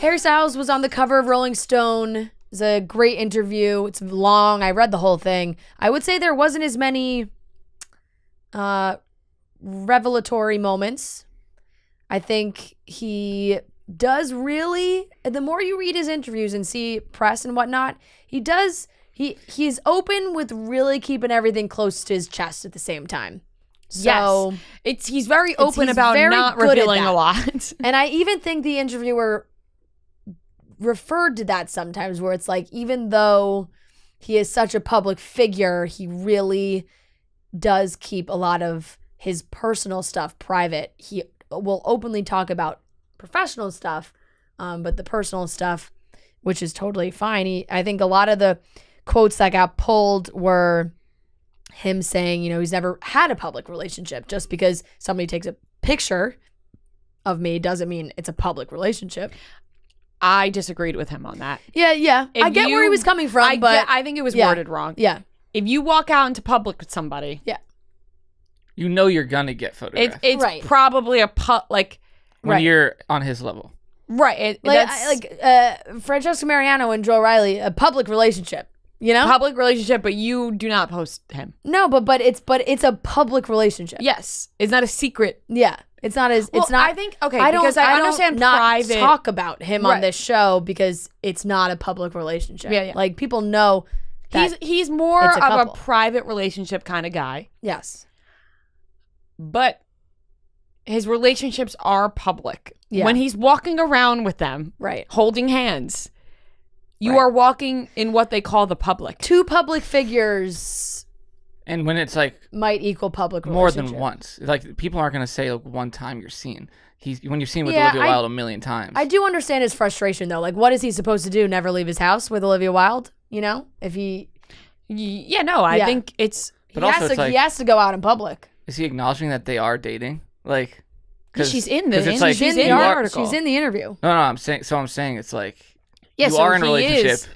Harry Styles was on the cover of Rolling Stone. It's a great interview. It's long. I read the whole thing. I would say there wasn't as many revelatory moments. I think he does really, the more you read his interviews and see press and whatnot, he's open with really keeping everything close to his chest at the same time. So he's very open about not revealing a lot. And I even think the interviewer referred to that sometimes, where it's like, even though he is such a public figure, he really does keep a lot of his personal stuff private. He will openly talk about professional stuff, but the personal stuff, which is totally fine. I think a lot of the quotes that got pulled were him saying, he's never had a public relationship. Just because somebody takes a picture of me doesn't mean it's a public relationship. I disagreed with him on that. Yeah. I get where he was coming from, but I think it was worded wrong. Yeah. If you walk out into public with somebody, you're gonna get photographed. It's right. Probably when you're on his level. Right. Francesca Mariano and Joe Riley, a public relationship. Public relationship, but you do not post him. No, but it's a public relationship. Yes, it's not a secret. Yeah, it's not as it's not. I think because I understand not private talk about him on this show because it's not a public relationship. Yeah. Like, people know that he's more it's a of a couple. private relationship kind of guy. Yes, but his relationships are public. Yeah. When he's walking around with them, right, holding hands. You are walking in what they call the public. Two public figures, and when it's like might equal public more relationship. than once. Like, people aren't gonna say one time you're seen. When you're seen with Olivia Wilde a million times. I do understand his frustration though. Like, what is he supposed to do? Never leave his house with Olivia Wilde? If he, I think it's. But he has to go out in public. Is he acknowledging that they are dating? Like, she's in the article. She's in the interview. No, I'm saying it's like. Yeah, you are in a relationship.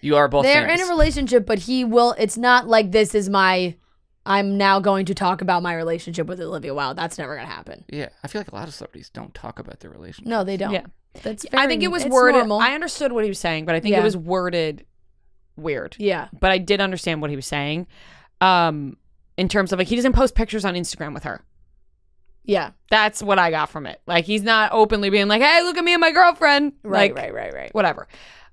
You are both. They're in a relationship, but he will. It's not like this is I'm now going to talk about my relationship with Olivia Wilde. That's never going to happen. Yeah, I feel like a lot of celebrities don't talk about their relationship. No, they don't. Yeah, that's. I think it was worded. Normal. I understood what he was saying, but I think it was worded weird. Yeah, but I did understand what he was saying. In terms of he doesn't post pictures on Instagram with her. Yeah, that's what I got from it. Like, he's not openly being like, "Hey, look at me and my girlfriend." Right. Whatever.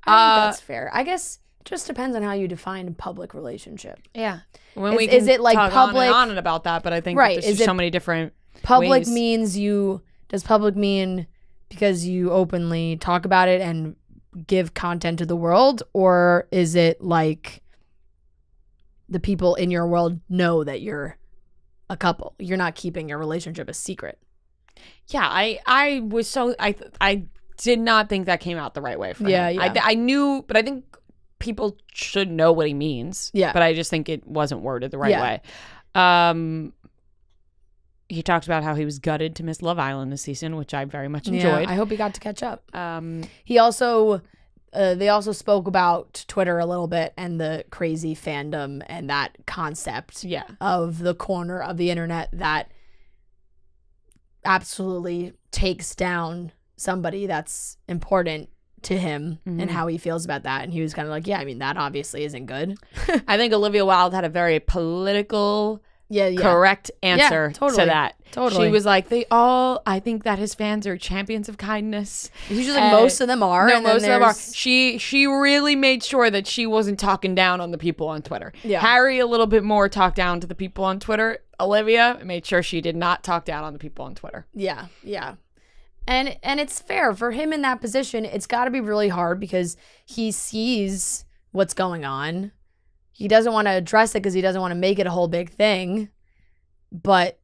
I think that's fair. I guess it just depends on how you define a public relationship. Yeah. Is it like talk public on and about that? But I think that there's so many different public ways. means does public mean because you openly talk about it and give content to the world, or is it like the people in your world know that you're a couple? You're not keeping your relationship a secret. Yeah, I was so I did not think that came out the right way for him. Yeah. I knew, but I think people should know what he means. Yeah. But I just think it wasn't worded the right way. He talked about how he was gutted to miss Love Island this season, which I very much enjoyed. I hope he got to catch up. He also they also spoke about Twitter a little bit and the crazy fandom and that concept of the corner of the internet that absolutely takes down somebody that's important to him and how he feels about that. And he was kind of like, that obviously isn't good. I think Olivia Wilde had a very political correct answer to that. Totally. She was like, I think that his fans are champions of kindness. Usually most of them are. No, most of them are. She really made sure that she wasn't talking down on the people on Twitter. Yeah. Harry a little bit more talked down to the people on Twitter. Olivia made sure she did not talk down on the people on Twitter. Yeah. And it's fair for him in that position. It's got to be really hard because he sees what's going on. He doesn't want to address it because he doesn't want to make it a whole big thing. But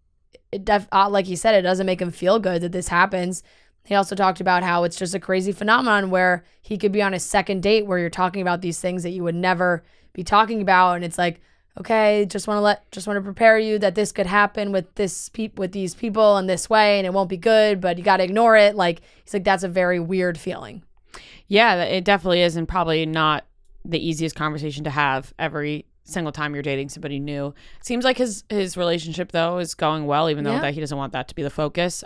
like he said, it doesn't make him feel good that this happens. He also talked about how it's just a crazy phenomenon where he could be on a second date where you're talking about these things that you would never be talking about, and it's like, okay, just want to prepare you that this could happen with these people in this way, and it won't be good, but you got to ignore it. Like, he's like, that's a very weird feeling. Yeah, it definitely is, and probably not the easiest conversation to have every single time you're dating somebody new. It seems like his relationship though is going well, even though that he doesn't want that to be the focus.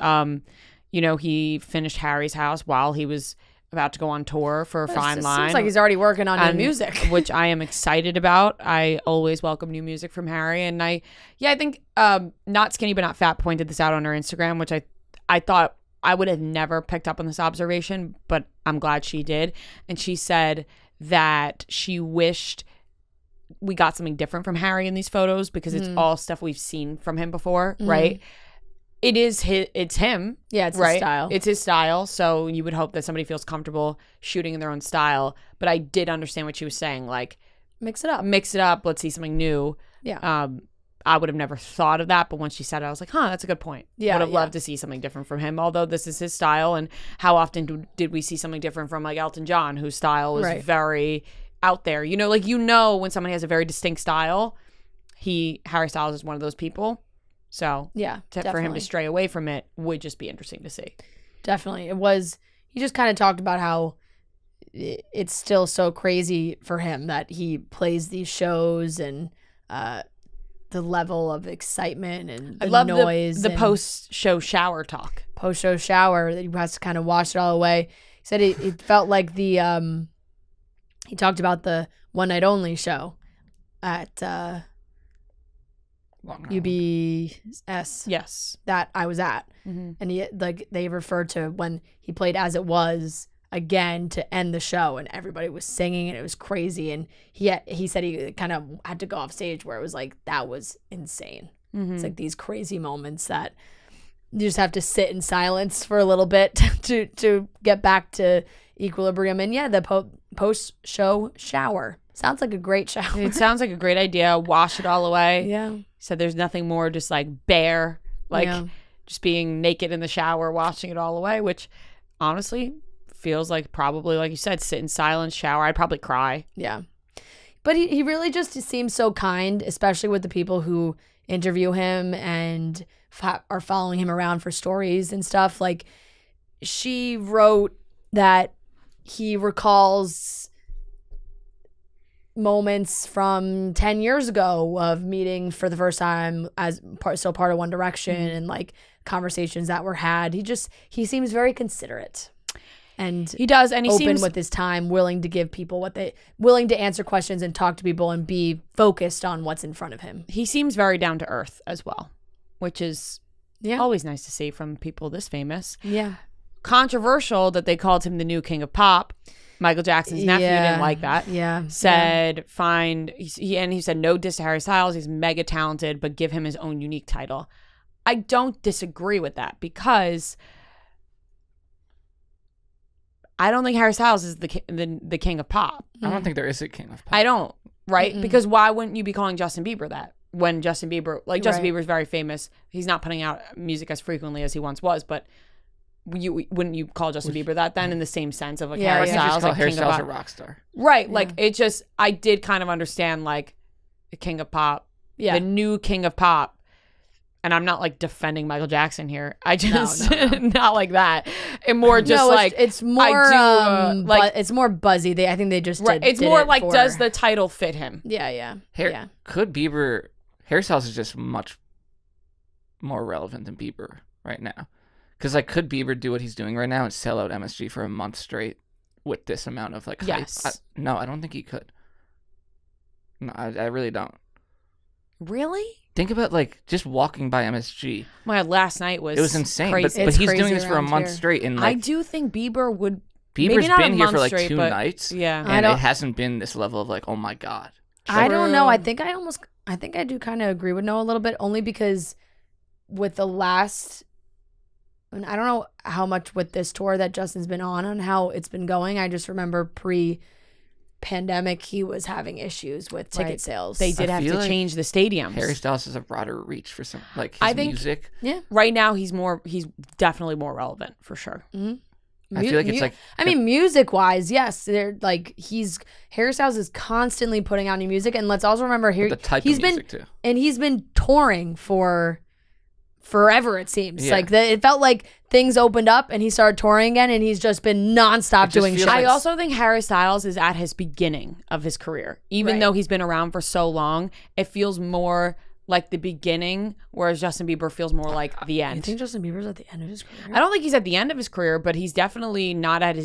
He finished Harry's house while he was about to go on tour for Fine Line. Seems like he's already working on new music, which I am excited about. I always welcome new music from Harry, and I think Not Skinny But Not Fat pointed this out on her Instagram, which I thought I would have never picked up on this observation, but I'm glad she did. And she said that she wished we got something different from Harry in these photos because it's all stuff we've seen from him before, right? It's him. Yeah, it's right? his style. It's his style. So you would hope that somebody feels comfortable shooting in their own style. But I did understand what she was saying. Like, mix it up. Let's see something new. Yeah. I would have never thought of that. But once she said it, I was like, that's a good point. Yeah. Would have loved to see something different from him. Although this is his style. And how often did we see something different from like Elton John, whose style was very out there? When somebody has a very distinct style, Harry Styles is one of those people. So for him to stray away from it would just be interesting to see. Definitely. He just kind of talked about how it's still so crazy for him that he plays these shows and the level of excitement and the noise. The post-show shower talk. Post-show shower that he has to kind of wash it all away. He said it felt like he talked about the One Night Only show at UBS. Yes. That I was at. And they referred to when he played As It Was again to end the show, and everybody was singing and it was crazy, and he said he kind of had to go off stage where it was like, that was insane. It's like these crazy moments that you just have to sit in silence for a little bit to get back to equilibrium. And the post-show shower sounds like a great shower. It sounds like a great idea. Wash it all away. Yeah. So there's nothing more just like bare, just being naked in the shower, washing it all away, which honestly feels like probably, like you said, sit in silence, shower. I'd probably cry. Yeah. But he really just seems so kind, especially with the people who interview him and are following him around for stories and stuff. Like, she wrote that he recalls moments from 10 years ago of meeting for the first time as part of One Direction, and like conversations that were had. He seems very considerate, and he does, and he open seems with his time, willing to give people willing to answer questions and talk to people and be focused on what's in front of him. He seems very down to earth as well, which is always nice to see from people this famous. Yeah. Controversial that they called him the new king of pop. Michael Jackson's nephew didn't like that. Yeah. Said, he said no diss to Harry Styles. He's mega talented, but give him his own unique title. I don't disagree with that, because I don't think Harry Styles is the king of pop. I don't think there is a king of pop. I don't, right? Mm-mm. Because why wouldn't you be calling Justin Bieber that? When Justin Bieber is very famous. He's not putting out music as frequently as he once was, but wouldn't you call Justin Bieber that then, in the same sense of like Harry Styles? Like Harry Styles a rock star. Right. Yeah. Like, it just, I did kind of understand like the king of pop, the new king of pop. And I'm not like defending Michael Jackson here. I just, no. Not like that. And more just it's more, it's more buzzy. I think they just did, it's more like, does the title fit him? Yeah. Could Bieber, Harry Styles is just much more relevant than Bieber right now. Because could Bieber do what he's doing right now and sell out MSG for a month straight with this amount of hype? No, I don't think he could. No, I really don't. Really? Think about just walking by MSG. My last night was insane. Crazy. But he's doing this for a month straight, and I do think Bieber would. Bieber's been here for straight, 2 nights. Yeah, and it hasn't been this level of oh my god. I don't know. I think I do kind of agree with Noah a little bit, only because with the last. And I don't know how much with this tour that Justin's been on how it's been going. I just remember pre-pandemic, he was having issues with ticket sales. They did have to change the stadiums. Harry Styles has a broader reach for some music. Yeah. Right now, he's definitely more relevant for sure. Mm-hmm. I feel like it's music-wise, yes. They're Harry Styles is constantly putting out new music, and let's also remember the type of music too. And he's been touring for forever, it seems. It felt like things opened up and he started touring again, and he's just been nonstop doing shows. I also think Harry Styles is at his beginning of his career. Even though he's been around for so long, it feels more like the beginning, whereas Justin Bieber feels more like the You end. think Justin Bieber's at the end of his career? I don't think he's at the end of his career, but he's definitely not at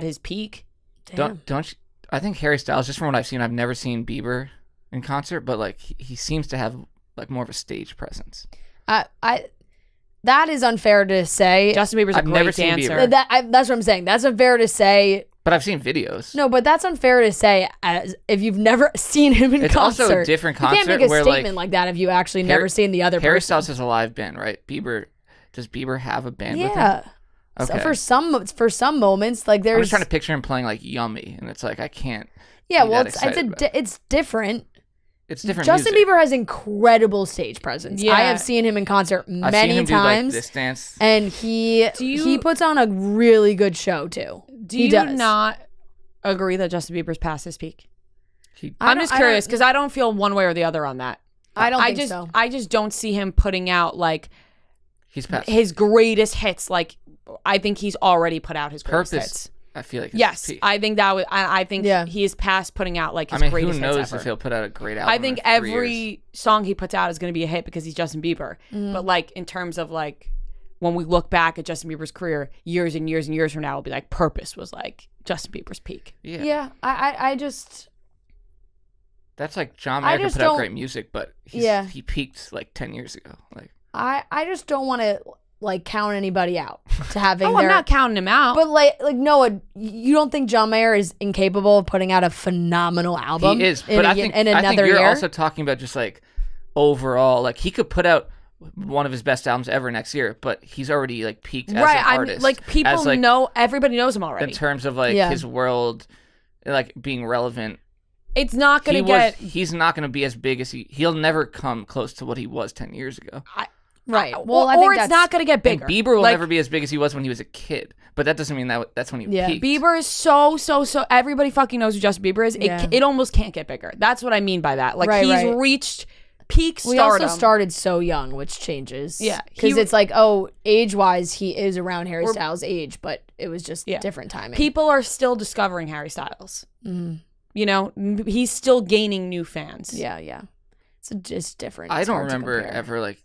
his peak. Damn. Don't you, I think Harry Styles, just from what I've seen, I've never seen Bieber in concert, but like he seems to have like more of a stage presence. That is unfair to say. Justin Bieber's a I've never great seen dancer. Bieber. That's what I'm saying. That's unfair to say. But I've seen videos. No, but that's unfair to say as if you've never seen him in It's concert. also a different concert You can't make a where, statement like that if you actually never seen the other Harry person. Styles has a live band, right? Does Bieber have a band with him? Yeah. Okay. So for some moments, like I'm there's just trying to picture him playing like Yummy, and it's like I can't. yeah, be well, that it's excited about it. it's different. It's different. Justin music. Bieber has incredible stage presence. Yeah. I have seen him in concert I've many seen him times, do like this dance. and he puts on a really good show too. Do He you does. not agree that Justin Bieber's past his peak? I I'm don't- just I don't- curious because I don't feel one way or the other on that. I don't think so. I just don't see him putting out like He's past his greatest hits. Like I think he's already put out his greatest Purpose. hits. I feel like it's Yes, his peak. I think that was. I think Yeah. he is past putting out like I his mean, who greatest knows hits ever. if he'll put out a great album? I think in 3 every years. song he puts out is going to be a hit because he's Justin Bieber. Mm-hmm. But like in terms of like when we look back at Justin Bieber's career years and years and years from now, it'll be like Purpose was like Justin Bieber's peak. Yeah. Yeah, I just That's like John I Mayer can just put out don't- great music, but he peaked like 10 years ago. Like I just don't want to like count anybody out to having Oh, their. I'm not counting him out. But like Noah, you don't think John Mayer is incapable of putting out a phenomenal album? he is, in but a- I think in I another think you're year. also talking about just like overall, like he could put out one of his best albums ever next year, but he's already like peaked as right, an I mean, artist. like people as, like, know, everybody knows him in already. terms of like Yeah. his world, like being relevant. It's not going to get. He's not going to be as big as he'll never come close to what he was 10 years ago. Right. Well, I or think it's that's not going to get And bigger. Bieber will Like, never be as big as he was when he was a kid, but that doesn't mean that's when he Yeah. peaked. Bieber is so everybody fucking knows who Justin Bieber is. Yeah. It almost can't get bigger. That's what I mean by that. Like Right, he's right. reached peak We stardom. also started so young, which changes. Yeah, because he- it's like, oh, age-wise, he is around Harry Styles' age, but it was just Yeah. different timing. People are still discovering Harry Styles. Mhm. You know, he's still gaining new fans. Yeah, yeah. It's just different. I It's don't hard to remember compare. ever like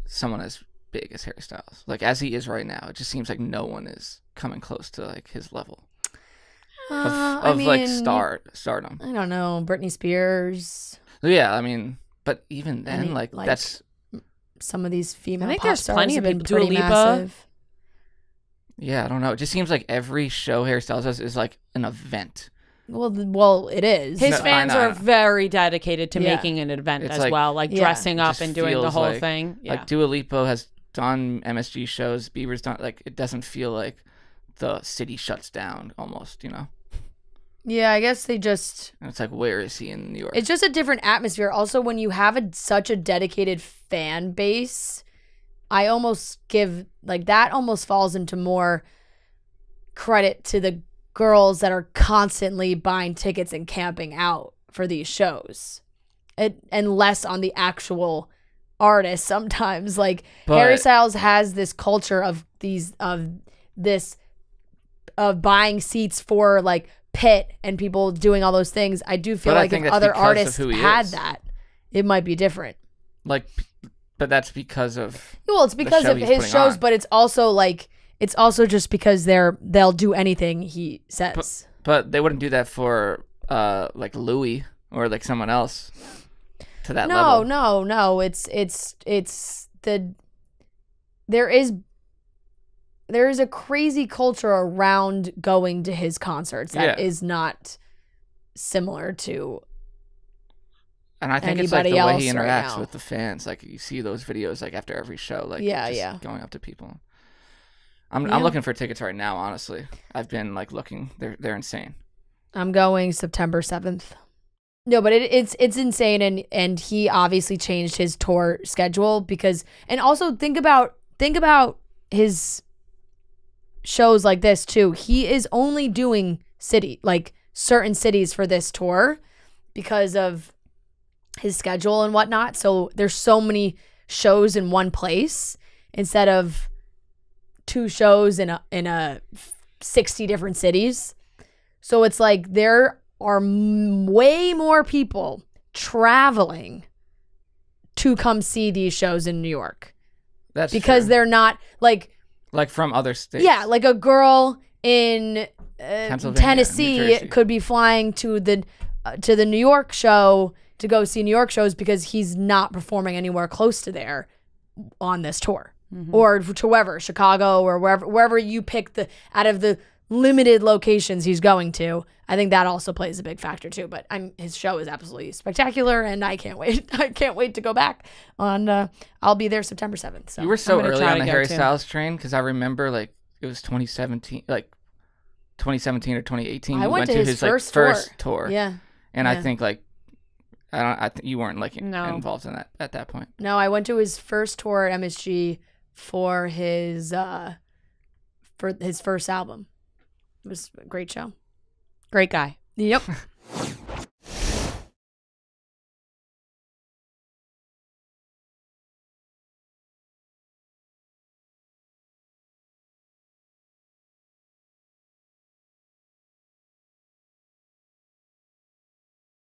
someone as big as Harry Styles. Like as he is right now, it just seems like no one is coming close to like his level of, I like mean, stardom. I don't know. Britney Spears, Yeah, I mean, but even then, Any, like like, that's some of these female I think pop there's stars plenty have of been people. Dua pretty Lipa. massive. yeah, I don't know. It just seems like every show Harry Styles does is like an event. Well, it is. His No, I fans know, I are know. very dedicated to Yeah. making an event It's as like- well, like Yeah. dressing It up just and doing the feels whole like- thing. Yeah. Like Dua Lipa has done MSG shows. Bieber's done like it doesn't feel like the city shuts down almost. You know, Yeah, I guess they just. and it's like where is he in New York? It's just a different atmosphere. Also, when you have such a dedicated fan base, I almost give like that almost falls into more credit to the girls that are constantly buying tickets and camping out for these shows, and less on the actual artists. Sometimes, like Harry But- Styles has this culture of buying seats for like Pitt and people doing all those things. I do feel But I like think if that's other because of artists who he had is. that, it might be different. Like, but that's because of Well, it's because show of he's his putting shows, on. but it's also just because they'll do anything he says. But they wouldn't do that for like Louis or like someone else to that level. No. There is a crazy culture around going to his concerts that Yeah. is not similar to. And I think it's like anybody the way he else right interacts now. with the fans. Like you see those videos like after every show, like Yeah, just yeah. going up to people. I'm Yeah. looking for tickets right now. Honestly, I've been like looking. They're insane. I'm going September 7th. No, but it's insane, and he obviously changed his tour schedule because, and also think about his shows like this too. He is only doing certain cities for this tour because of his schedule and whatnot. So there's so many shows in one place instead of 2 shows in a 60 different cities. So it's like there are way more people traveling to come see these shows in New York That's because true. they're not like from other states. yeah, like a girl in Pennsylvania, New Tennessee Jersey. could be flying to the New York show to go see New York shows because he's not performing anywhere close to there on this tour. Or to wherever, Chicago or wherever you pick out of the limited locations he's going to. I think that also plays a big factor too. But his show is absolutely spectacular, and I can't wait. I can't wait to go back on. I'll be there September 7th. So You were so I'm gonna early try on to the go Harry too. Styles train because I remember like it was 2017, like 2017 or 2018. I you went to his like, first first tour. yeah. And yeah. I think like I think you weren't like No. involved in that at that point. No, I went to his first tour at MSG for his first album. It was a great show. Great guy. Yep.